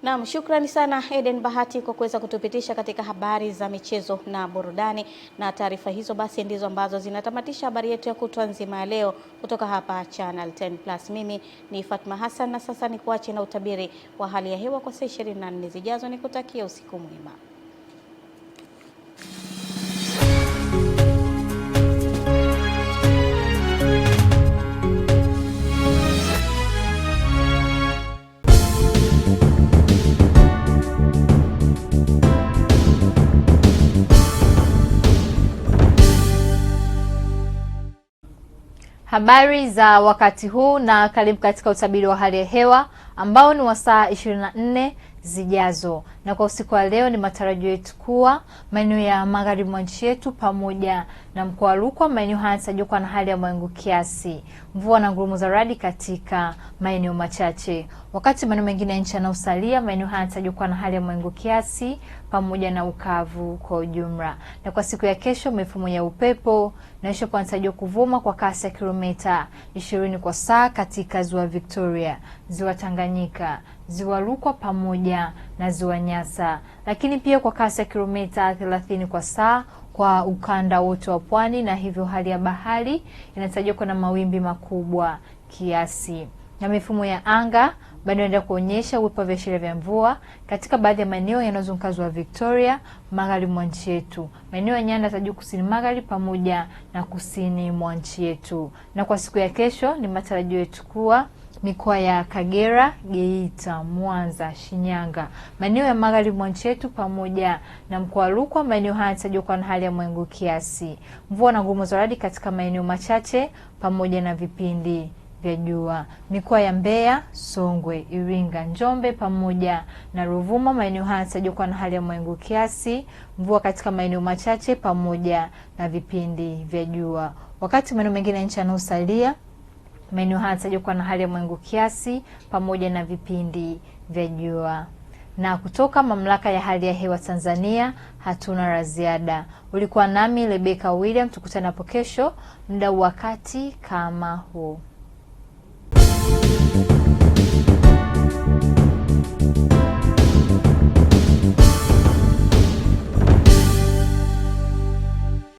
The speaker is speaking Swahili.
Naam, shukrani sana Eden Bahati kwa kuweza kutupitisha katika habari za michezo na burudani, na taarifa hizo basi ndizo ambazo zinatamatisha habari yetu ya kutwa nzima ya leo kutoka hapa Channel 10+. Mimi ni Fatma Hassan, na sasa ni kuache na utabiri wa hali ya hewa kwa saa 24 zijazo. Nikutakia usiku mwema. Habari za wakati huu na karibu katika utabiri wa hali ya hewa ambao ni wa saa 24 zijazo. Na kwa usiku wa leo ni matarajio yetu kuwa maeneo ya magharibi mwa nchi yetu pamoja na mkoa wa Rukwa, maeneo haya yanatarajiwa kuwa na hali ya mawingu kiasi, mvua na ngurumo za radi katika maeneo machache. Wakati maeneo mengine ya nchi yanayosalia, maeneo haya yanatarajiwa kuwa na hali ya mawingu kiasi pamoja na ukavu kwa ujumla. Na kwa siku ya kesho, mifumo ya upepo na upepo yanatarajiwa kuvuma kwa kasi ya kilomita 20 kwa saa katika ziwa Victoria, ziwa Tanganyika, ziwa Rukwa pamoja na ziwa Nyasa, lakini pia kwa kasi ya kilomita 30 kwa saa kwa ukanda wote wa pwani, na hivyo hali ya bahari inatarajiwa kuwa na mawimbi makubwa kiasi. Na mifumo ya anga bado inaendelea kuonyesha uwepo wa viashiria vya mvua katika baadhi ya maeneo yanayozunguka ziwa Victoria, magharibi mwa nchi yetu, maeneo ya nyanda za juu kusini magharibi pamoja na kusini mwa nchi yetu. Na kwa siku ya kesho ni matarajio yetu kuwa mikoa ya Kagera, Geita, Mwanza, Shinyanga, maeneo ya magharibi mwa nchi yetu pamoja na mkoa wa Rukwa, maeneo haya yanatarajiwa kuwa na hali ya mawingu kiasi, mvua na ngurumo za radi katika maeneo machache pamoja na vipindi vya jua. Mikoa ya Mbeya, Songwe, Iringa, Njombe pamoja na Ruvuma, maeneo haya yanatarajiwa kuwa na hali ya mawingu kiasi, mvua katika maeneo machache pamoja na vipindi vya jua. Wakati maeneo mengine ya nchi yanayosalia, maeneo haya yanatarajiwa kuwa na hali ya mawingu kiasi pamoja na vipindi vya jua. Na kutoka Mamlaka ya Hali ya Hewa Tanzania hatuna la ziada. Ulikuwa nami Rebecca William, tukutane hapo kesho muda wakati kama huu.